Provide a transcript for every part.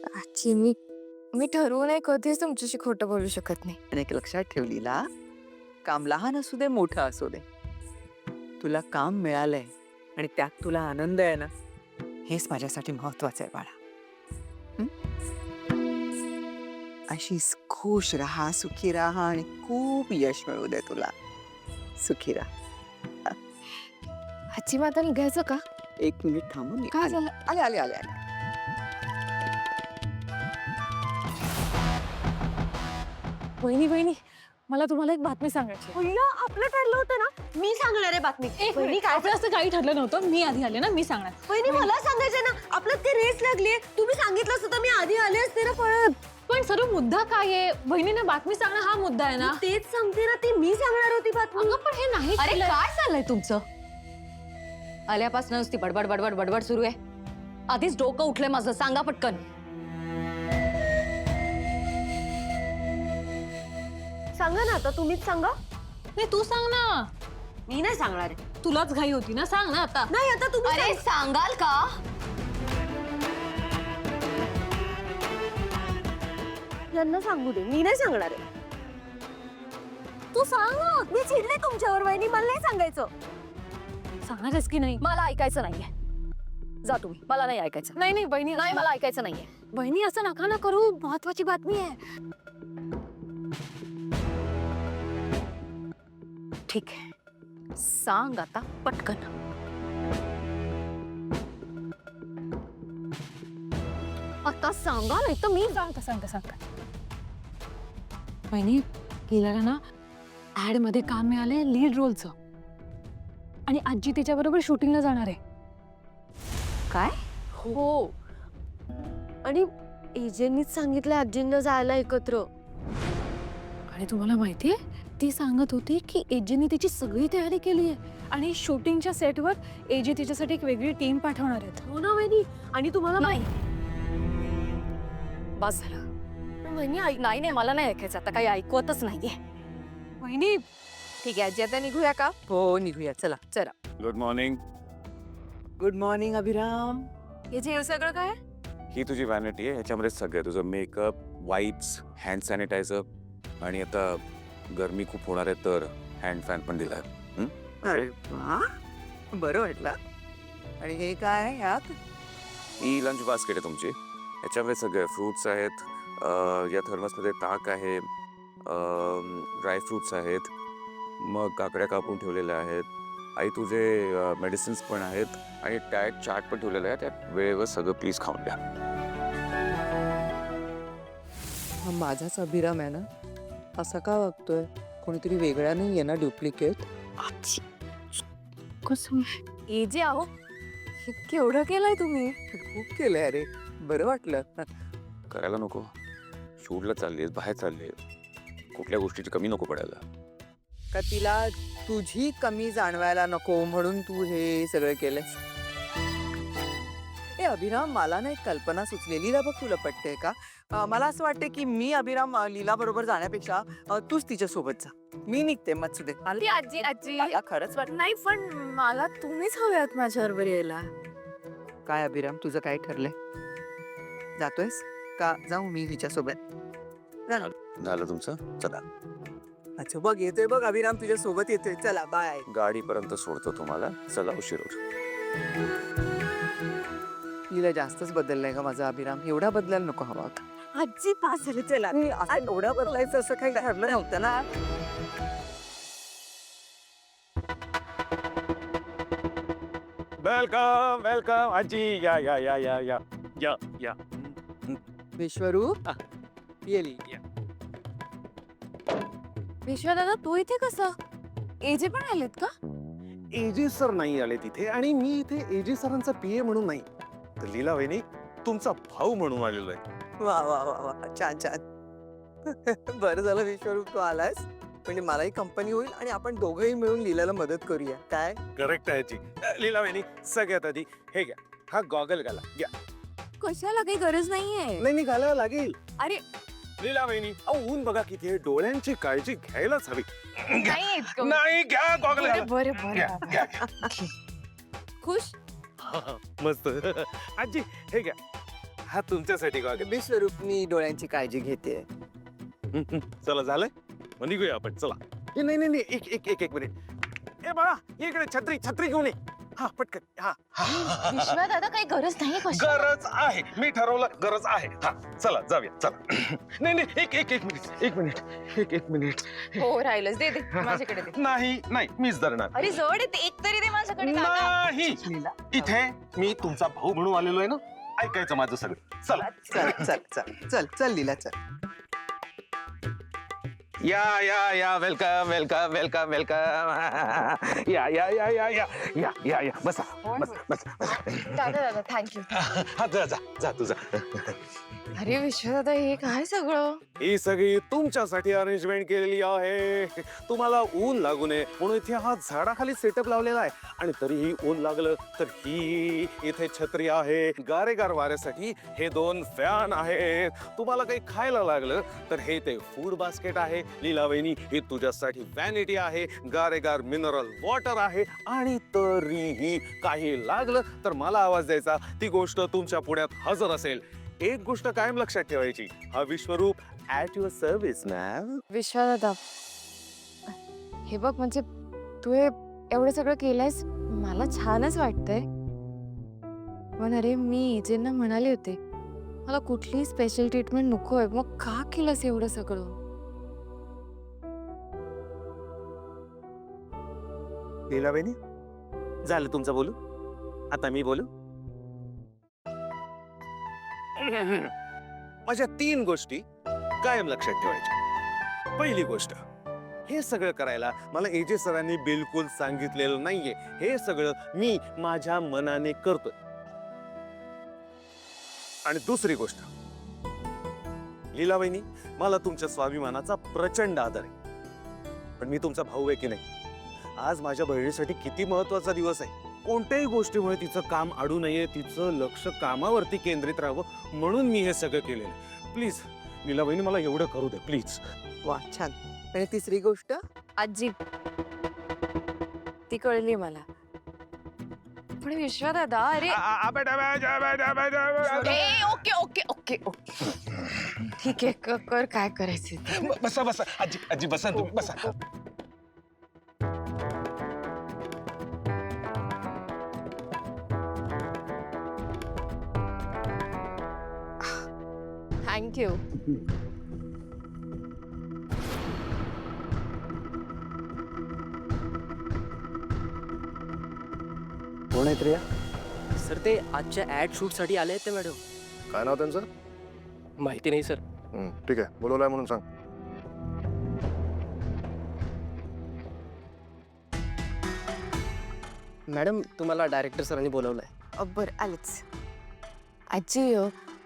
आजी मी मी ठरवू नये कधीच तुमच्याशी खोटं बोलू शकत नाही. आणि एक लक्षात ठेवलीला, काम लहान असू दे मोठं असू दे, तुला काम मिळालंय आणि त्यात तुला आनंद आहे ना, हेच माझ्यासाठी महत्वाचं आहे बाळा. हं? अशीच खुश राहा, सुखी राहा आणि खूप यश मिळू दे तुला. सुखी राहा. आजी मग आता निघायचं का? 1 मिनिट थांबून ये. काय झालं? आले आले आले आले. वहिनी वहिनी मला तुम्हाला एक बातमी सांगायची आहे. आपलं ठरलं होतं ना, मी सांगणार आहे बातमी. वहिनी काय आपलं असं काही ठरलं नव्हतं. मी आधी आले ना, मी सांगणार. वहिनी मला सांगायचं ना, आपलं ते रेस लागली. तुम्ही सांगितलं असतं तर मी आधी आले असते ना पळत. पण सर्व मुद्दा काय आहे? वहिनीने बातमी सांगणं हा मुद्दा आहे ना. तेच सांगते ना, ती मी सांगणार होती बातमी. अगं पण हे नाही अरे केलंय. काय चाललंय तुमचं? आल्यापासून नुसती बडबड बडबड बडबड सुरू आहे. आधीच डोकं उठलंय माझं. सांगा पटकन. सांगा ना आता, तुम्हीच सांगा. नाही तू सांग ना. मी नाही सांगणार आहे. तुलाच घाई होती ना, सांग ना आता. नाही आता तुम्ही अरे सांगाल का? यांना सांगू दे, मी नाही सांगणार आहे. तू सांग ना. मी चिडले तुमच्यावर वहिनी, मला नाही सांगायचं. सांगणारच की नाही? मला ऐकायचं नाहीये. जा तुम्ही. मला नाही ऐकायचं. नाही नाही बहिणी नाही मला ऐकायचं नाहीये. बहिणी असं नका ना करू. महत्वाची बातमी आहे. ठीक आहे. सांग आता पटकन. आता सांगा नाही तर मी सांगता बहिणी गेल्याला ना ऍड मध्ये काम मिळालंय लीड रोलचं आणि आजी त्याच्याबरोबर शूटिंगला जाणार आहे. काय? हो, आणि एजेंनीच सांगितलं आजींना जायला एकत्र. आणि तुम्हाला माहितीये ती सांगत होती की एजेने तिची सगळी तयारी केली आहे आणि शूटिंगच्या सेटवर एजे तिच्यासाठी एक वेगळी टीम पाठवणार आहेत. हो ना वहिनी, आणि तुम्हाला नाही. बस झालं. वहिनी नाही नाही मला नाही ऐकायचं आता काही ऐकवतच नाहीये. वहिनी ठीक आहे आजी आता निघूया का? हो निघूया चला. चला. Good morning. Good morning Abhiram. हे जे सगळं काय? ही तुझी व्हॅनिटी आहे. ह्याच्यामध्ये सगळं तुझं मेकअप, वाईप्स, हँड सॅनिटायझर आणि आता गरमी खूप होणार आहे तर हँड फॅन पण दिलाय. अरे वा, बरं वाटलं. आणि हे काय आहे यात? ही लंच बास्केट आहे तुमची. ह्याच्यामध्ये सगळे फ्रुट्स आहेत. या थर्मसमध्ये ताक आहे, ड्रायफ्रुट्स आहेत, मग काकड्या कापून ठेवलेल्या आहेत. आई तुझे मेडिसिन्स पण आहेत आणि डाएट चार्ट पण ठेवलेला आहे. त्यात वेळेवर सगळं प्लीज खाऊन द्या. हा माझाच अभिराम आहे ना, असा का वागतोय? कोणीतरी वेगळा नाही आहे ना, डुप्लिकेट? आजी कसं हे जे आहो हे केवढं केलंय तुम्ही? खूप केलंय अरे, बरं वाटलं. करायला नको. शूटला चाललीस, बाहेर चालली, कुठल्या गोष्टीची कमी नको पडायला. का तिला तुझी कमी जाणवायला नको म्हणून तू हे सगळं केलंस? ए अभिराम, मला ना एक कल्पना सुचली. लीला बघ तुला पटते का? मला असं वाटतं की मी अभिराम लीला बरोबर जाण्यापेक्षा तूच तिच्या सोबत जा. मी निघते मत्सुदे. ती आजी आजी मला खरंच वाटत नाही पण मला तुम्हीच हव्यात माझ्याबरोबर यायला. काय अभिराम, तुझं काय ठरलंय? जातोयस का जाऊ मी हिच्या सोबत? झालं तुमचं? चला. अच्छा बघ येतोय, बघ अभिराम तुझ्या सोबत येतोय. चला बाय. गाडीपर्यंत सोडतो तुम्हाला. चला, उशीर होतो. हिला जास्तच बदललाय का माझा अभिराम? एवढा बदलायला नको हवा. आजी पास झाले. चला. एवढा बदलायचं असं काही ठरलं नव्हतं ना. वेलकम वेलकम आजी. या या या या या या या. विश्वरूप येली. विश्वदादा तू इथे कसं? एजे पण आलेत का? एजी सर नाही आले तिथे आणि मी इथे एजी सरांचा पीए म्हणून नाही, तर लीला वहिनी तुमचा भाऊ म्हणून आलेलो आहे. वा वा वा वा, छान छान. बरं झालं विश्वरूप तू आलास, म्हणजे मलाही कंपनी होईल आणि आपण दोघंही मिळून लीलाला मदत करूया. काय? करेक्ट आहे जी. लीला वहिनी सगळ्यात आधी हे घ्या, हा गॉगल घाला. घ्या. कशाला काही गरज नाहीये. नाही घालावं लागेल. अरे लीला वहिनी अहो ऊन बघा किती आहे, डोळ्यांची काळजी घ्यायलाच हवी. नाही इतकं. नाही घ्या गॉगल घाला. बरं घ्या, बरं घ्या, घ्या. खुश. मस्त. आजी हे घ्या, हा तुमच्यासाठी का विश्वरूप मी डोळ्यांची काळजी घेते. चला झालंय मग निघूया आपण चला. नाही नाही नाही एक एक एक एक मिनिट. ए बाळा इकडे छत्री छत्री घेऊन ये. हा पटकन. हा विश्वा दादा काही गरज नाही गरज आहे, मी ठरवलं गरज आहे. हा चला जाऊया चला. नाही नाही एक एक एक मिनिट एक मिनिट एक मिनिट. हो राहिलंच दे माझ्याकडे दे. नाही नाही मीच धरणार. अरे जड येते एक तरी दे माझ्याकडे नाही इथे मी तुमचा भाऊ म्हणून आलेलो आहे ना, ऐकायचं माझं सगळं. चला चल चल चल चल चल लीला चल. या या या वेलकम वेलकम वेलकम वेलकम. या या या या या या या या बसा बस बस बस. दादा दादा थँक्यू. हा जा जा जा तुझा. अरे विश्वा दादा हे काय सगळं. ही सगळी तुमच्यासाठी अरेंजमेंट केलेली आहे. तुम्हाला ऊन लागू नये म्हणून इथे हा झाडाखाली सेटअप लावलेला आहे. आणि तरीही ऊन लागलं तर ही इथे छत्री आहे. गारेगार वाऱ्यासाठी हे 2 फॅन आहेत. तुम्हाला काही खायला लागलं तर हे ते फूड बास्केट आहे. लीला वहिनी ही तुझ्यासाठी व्हॅनिटी आहे. गारेगार मिनरल वॉटर आहे. आणि तरीही काही लागलं तर मला आवाज द्यायचा. ती गोष्ट तुमच्या पुढ्यात हजर असेल. एक गोष्ट कायम लक्षात ठेवायची, हा विश्वरूप ऍट युअर सर्व्हिस मॅम. विश्वा दादा हे बघ म्हणजे तू हे एवढं सगळं केलंयस मला छानच वाटतंय. पण अरे मी एजेंना म्हणाले होते मला कुठलीही स्पेशल ट्रीटमेंट नकोय. मग का केलंस एवढं सगळं. लीला वहिनी झालं तुमचं बोलू. आता मी बोलू. माझ्या 3 गोष्टी कायम लक्षात ठेवायच्या. पहिली गोष्ट, हे सगळं करायला मला एजे सरांनी बिलकुल सांगितलेलं नाहीये. हे सगळं मी माझ्या मनाने करतोय. आणि दुसरी गोष्ट, लीला वहिनी मला तुमच्या स्वाभिमानाचा प्रचंड आदर आहे. पण मी तुमचा भाऊ आहे की नाही. आज माझ्या बहिणीसाठी किती महत्वाचा दिवस आहे. कोणत्याही गोष्टीमुळे तिचं काम अडू नये, तिचं लक्ष कामावरती केंद्रित राहावं म्हणून मी हे सगळं केलेलं आहे. प्लीज लीला वहिनी मला एवढं करू दे प्लीज. वा छान. आणि तिसरी गोष्ट आजी ती कळली मला. पण विश्वा दादा अरे ओके ओके ओके ओके ठीक आहे कर काय करायचं. बसा बसा आजी आजी बसा तुम्ही बसा. थँक्यू. कोण आहेत रिया? सर ते आजच्या ऍड शूट साठी आले आहेत ते मॅडम. काय नाव त्यांचं? माहिती नाही सर. ठीक आहे, बोलवलंय म्हणून सांग. मॅडम तुम्हाला डायरेक्टर सरांनी बोलवलंय. बरं आलेच. आजी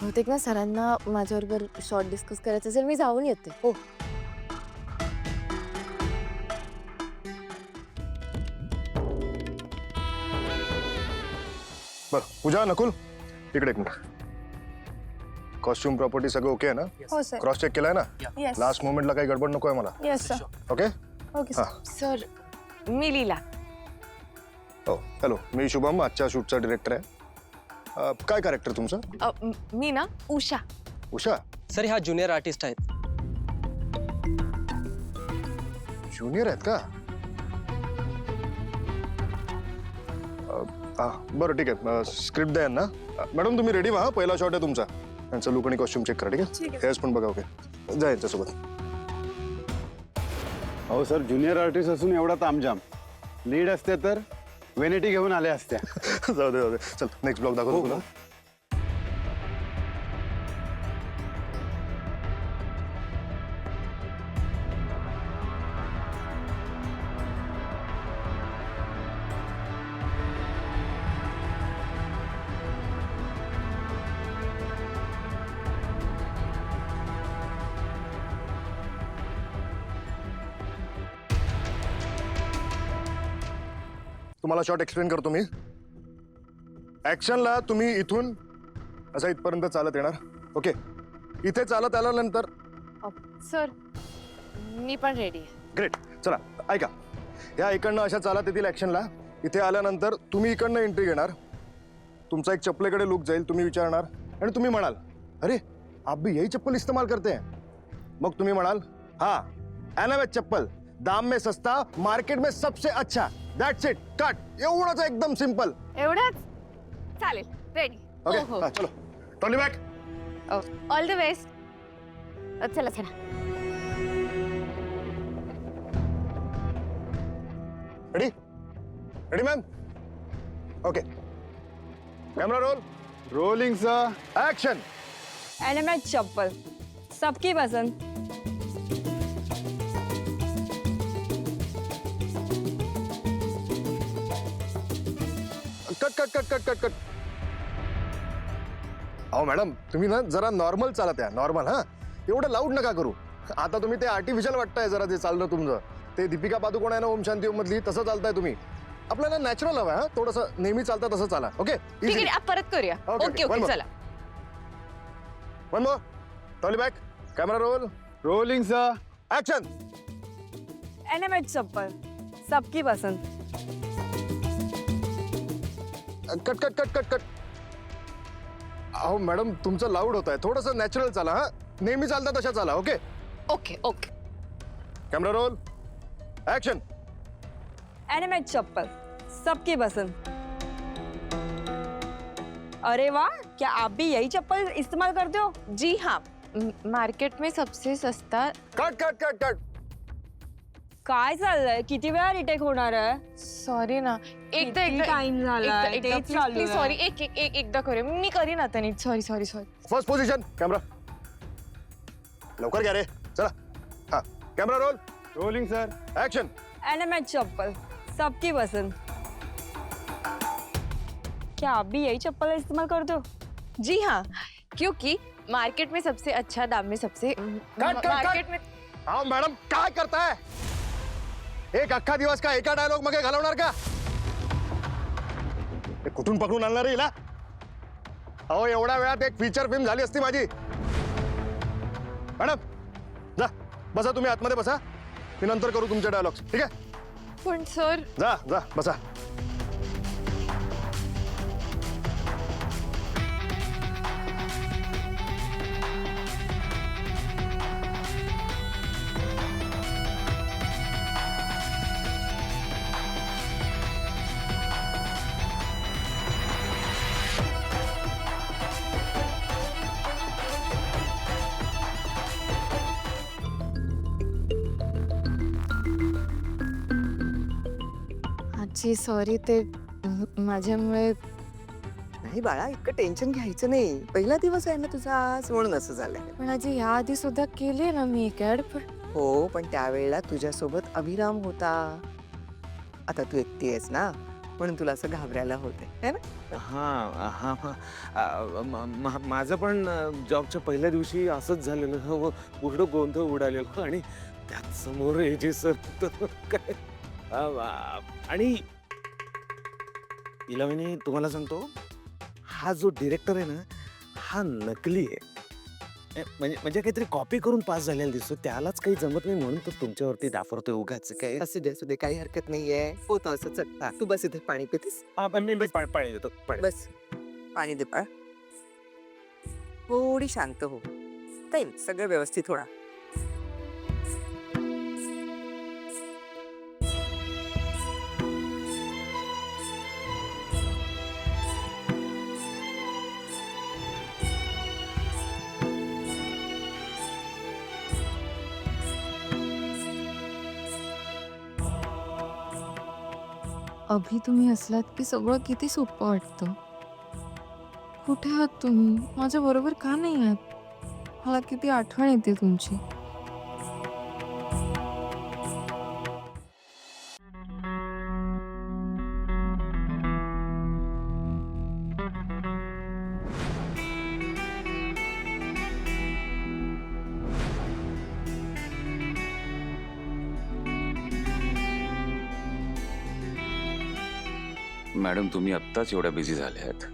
बहुतेक ना सरांना माझ्याबरोबर शॉर्ट डिस्कस करायचं असेल मी जाऊन येते. हो बरं पूजा नकुल इकडे एक मिनिट. कॉस्ट्युम प्रॉपर्टी सगळं ओके आहे ना? हो सर. क्रॉस चेक केलाय ना? येस लास्ट मोमेंटला काही गडबड नको आहे मला. Yes sir. ओके. ओके हा. सर मी लीला. हो हॅलो, मी शुभम आजच्या शूटचा डिरेक्टर आहे. काय कॅरेक्टर तुमचं? मी ना उषा. उषा? सर ह्या ज्युनियर आर्टिस्ट आहेत. ज्युनियर आहेत का? बरं ठीक आहे, स्क्रिप्ट द्या ना. मॅडम तुम्ही रेडी व्हा, पहिला शॉट आहे तुमचा. त्यांचं लुक आणि कॉस्ट्युम चेक करा. ठीक आहे, हेअर्स पण बघा. ओके जा यांच्यासोबत. हो सर, ज्युनियर आर्टिस्ट असून एवढा तामजाम. लीड असते तर वेनिटी घेऊन आल्या असत्या. जाऊ दे जाऊ दे. चल नेक्स्ट ब्लॉग दाखवतो तुला. तुम्हाला शॉर्ट एक्सप्लेन करतो मी. ऍक्शनला तुम्ही इथून असं इथपर्यंत चालत येणार. ओके, इथे चालत आल्यानंतर. सर मी पण रेडी आहे. ग्रेट. चला ऐका, या इकडनं अशा चालत येतील ऍक्शनला. इथे आल्यानंतर तुम्ही इकडनं एंट्री घेणार. तुमचा एक चपलेकडे लुक जाईल. तुम्ही विचारणार आणि तुम्ही म्हणाल अरे आप भी यही चप्पल इस्तेमाल करते हैं. मग तुम्ही म्हणाल हाँ एनावेज चप्पल दाम में सस्ता मार्केट में सबसे अच्छा. That's it. कट. एवढंच एकदम सिंपल. एवढंच चालेल. रेडी. ओके चलो trolley bag. All the best. चला चला. Ready ready ma'am. Okay camera roll. Rolling sir. Action. एनामेट चप्पल सबकी पसंद. Cut cut cut cut cut cut. अहो मॅडम तुम्ही ना जरा नॉर्मल चालत आहे. नॉर्मल. हा एवढं लाऊड नका करू. आता तुम्ही ते आर्टिफिशियल वाटताय जरा ते चालणं तुमचं. ते दीपिका पादुकोण आहे ना ओम शांती ओम मधली तसं चालताय तुम्ही. आपल्याला नॅचरल हवं. हा थोडंसं नेहमी चालतं तसं चाला. ओके ठीक आहे परत करूया. Okay, okay one okay more. चला. One more. Trolley bag. Camera roll. Rolling sir. Action. एनामेट चप्पल सबकी पसंद. Cut cut cut cut cut. अहो मॅडम तुमचं लाऊड होत आहे. थोडंसं नॅचरल चाला. हा नेहमी चालता तशा चाला. Okay okay okay. Camera roll. Action. एनामेट चप्पल सबकी पसंद. अरे वाह, क्या आप भी यही चप्पल इस्तेमाल करते हो? जी हाँ. मार्केट में सबसे सस्ता. Cut cut cut cut. काय चाललंय? किती वेळा रिटेक होणार आहे? सॉरी ना. एकदा किती time झालाय? तेच चालू आहे. सॉरी. एकदा करूया. मी करीन आता नीट. Sorry sorry sorry. First position. Camera लवकर घ्या रे. चला. हा camera roll. Rolling sir. Action. एनामेट चप्पल सबकी पसंद. क्या आप भी यही चप्पल इस्तेमाल करते हो? जी हाँ. क्योंकि मार्केट में सबसे अच्छा दाम में सबसे कट. में. हा मॅडम काय करताय? एक अख्खा दिवस का एका डायलॉग मध्ये घालवणार का? हे कुठून पकडून आणणार हिला? अहो एवढ्या वेळात एक फीचर फिल्म झाली असती माझी. मॅडम जा बसा तुम्ही आतमध्ये बसा. मी नंतर करू तुमचे डायलॉग्स. ठीक आहे. पण सर. जा जा बसा. आजी सॉरी. ते माझ्यामुळे. नाही बाळा इतकं टेन्शन घ्यायचं नाही. पहिला दिवस आहे ना तुझा आज म्हणून असं झालंय. पण आजी या आधी सुद्धा केली ना मी कॅड. पण हो पण त्यावेळेला तुझ्यासोबत अभिराम होता. आता तू एकटी आहेस ना म्हणून तुला असं घाबरायला होते है ना. हा हा माझं पण जॉबच्या पहिल्या दिवशी असंच झालेलं. पूर्ण गोंधळ उडालेलं आणि त्यात समोर एजे सर काय. आणि इलावणी तुम्हाला सांगतो हा जो डिरेक्टर आहे ना हा नकली आहे. म्हणजे काहीतरी कॉपी करून पास झालेला दिसतो. त्यालाच काही जमत नाही म्हणून तो तुमच्यावरती डाफरतोय उगाच. काय असू दे काही हरकत नाहीये. होतं असं. चल तू बस इथे पाणी पितीस. मी पाणी देतो. पाणी. बस पाणी दे बाळ. थोडी शांत हो. काही सगळं व्यवस्थित होणार. अभि तुम्ही असलात की सगळं किती सोपं वाटतं. कुठे आहात तुम्ही? माझ्या बरोबर का नाही आहात? मला किती आठवण येते तुमची. मॅडम तुम्ही आत्ताच एवढ्या बिझी झाल्या आहेत.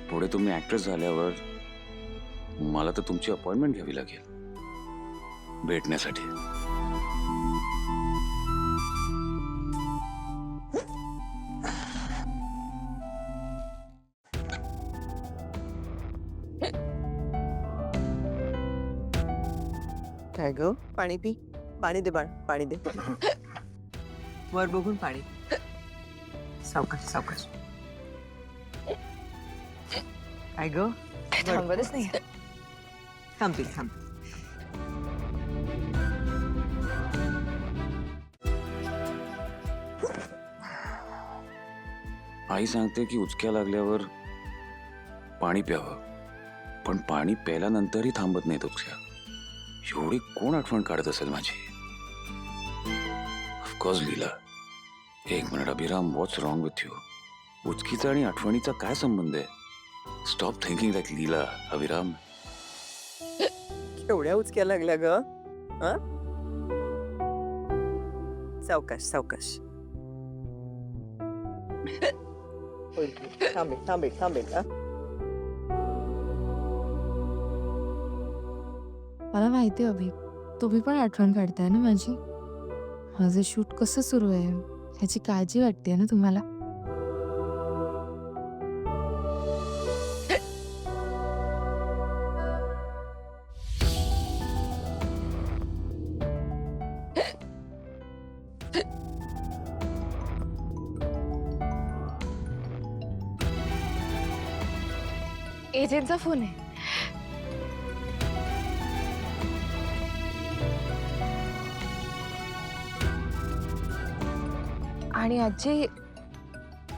पुढे तुम्ही ऍक्ट्रेस झाल्यावर मला तर तुमची अपॉइंटमेंट घ्यावी लागेल भेटण्यासाठी. काय ग पाणी पी पाणी दे बाळ पाणी दे वर बघून पाणी सावकाश सावकाश काय ग थांबतच नाही थांब थांब आई सांगते की उचक्या लागल्यावर पाणी प्यावं, पण पाणी प्यायल्यानंतरही थांबत नाहीत उचक्या. एवढी कोण आठवण काढत असेल माझी? ऑफकोर्स लीला. एक minute Abhiram, what's wrong with you? उचकीचा आणि आठवणीचा काय संबंध आहे? Stop thinking like Leela Abhiram. केवढ्या उचक्या लागल्या ग सावकाश सावकाश थांबेल थांबेल थांबेल मला माहिती आहे अभि, तुम्ही पण आठवण काढताय ना माझी. माझं शूट कसं सुरू आहे ह्याची काळजी वाटते ना तुम्हाला. एजंटचा फोन आहे. आणि आजी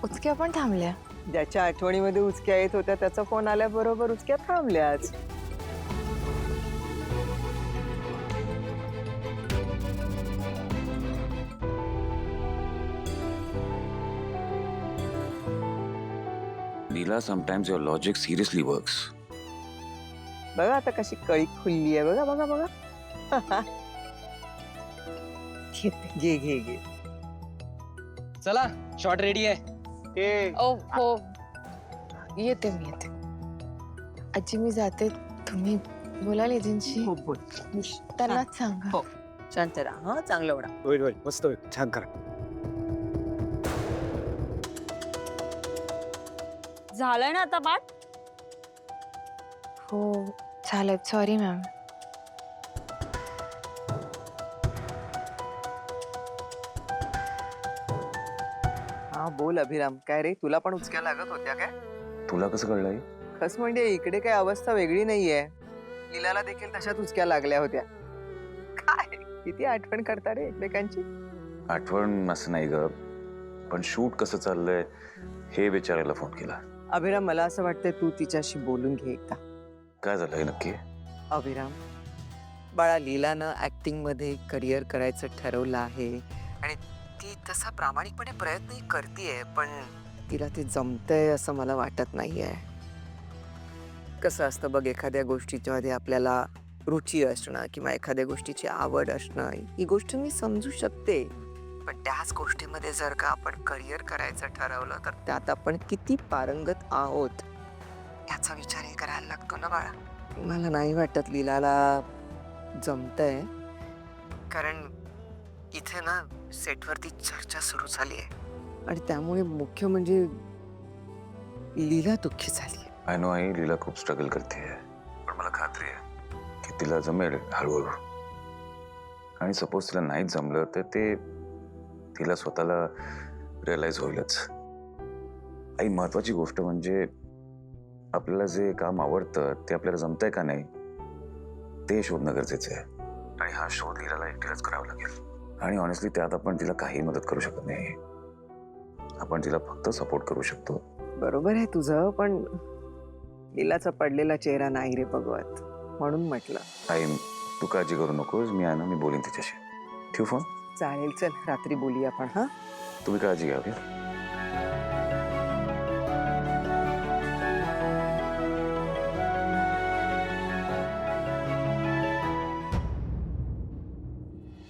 उचक्या पण थांबल्या. ज्याच्या आठवणीमध्ये उचक्या येत होत्या त्याचा फोन आल्याबरोबर उचक्या थांबल्याच. लीला, sometimes your logic seriously works. बघा आता कशी कळी खुलली आहे. बघा बघा बघा घे घे घे. चला शॉट रेडी आहे. ओ हो येते मी येते. आजी मी जाते, तुम्ही बोलाल एजंटशी. हो बोल त्यांनाच सांगा. हो शांत राहा हा चांगलं वडा. होईल होईल मस्त होईल छान करा. झालंय ना आता पाठ? हो चालेल. Sorry ma'am. हा बोल अभिराम. काय रे तुला पण उचक्या लागत होत्या काय? तुला कसं कळलंय? खस म्हणजे इकडे काय अवस्था वेगळी नाहीये. लीलाला देखील तशाच उचक्या लागल्या होत्या. काय किती आठवण करता रे एकमेकांची. आठवण असं नाही ग, पण शूट कसं चाललंय हे विचारायला फोन केला. अभिराम मला असं वाटतंय तू तिच्याशी बोलून घे एकदा. काय झालंय नक्की? अभिराम बाळा, लीलानं ऍक्टिंग मध्ये करिअर करायचं ठरवलं आहे आणि ती तसा प्रामाणिकपणे प्रयत्नही करतेय, पण तिला ते जमतंय असं मला वाटत नाहीये. कसं असतं बघ, एखाद्या गोष्टीच्या मध्ये आपल्याला रुची असणं किंवा एखाद्या गोष्टीची आवड असणं ही गोष्ट मी समजू शकते, पण त्याच गोष्टीमध्ये जर का आपण करिअर करायचं ठरवलं तर त्यात आपण किती पारंगत आहोत याचा विचारही करायला लागतो ना बाळा. मला नाही वाटत लीलाला जमतंय, कारण इथे ना सेटवरती चर्चा सुरू झाली आहे आणि त्यामुळे मुख्य म्हणजे लीला दुःखी झाली आहे. आय नो आई, लीला खूप स्ट्रगल करते, पण मला खात्री आहे की तिला जमेल हळूहळू. आणि सपोज तिला नाही जमलं तर ते तिला स्वतःला रिअलाइज होईलच. आई, महत्वाची गोष्ट म्हणजे आपल्याला जे काम आवडतं ते आपल्याला जमतंय का नाही ते शोधणं गरजेचं आहे. आणि हा शोध लीलाला एकटीलाच करावा लागेल. आणि ऑनेस्टली त्यात आपण तिला काही मदत करू शकत नाही. आपण तिला फक्त सपोर्ट करू शकतो. बरोबर आहे तुझं, पण लीलाचा पडलेला चेहरा नाही रे भगवत, म्हणून म्हटलं. आई, तू काळजी करू नकोस, मी आहे ना, मी बोलीन तिच्याशी. ठेवू फोन? चालेल, चल रात्री बोलूया आपण. हा तुम्ही काळजी घ्या.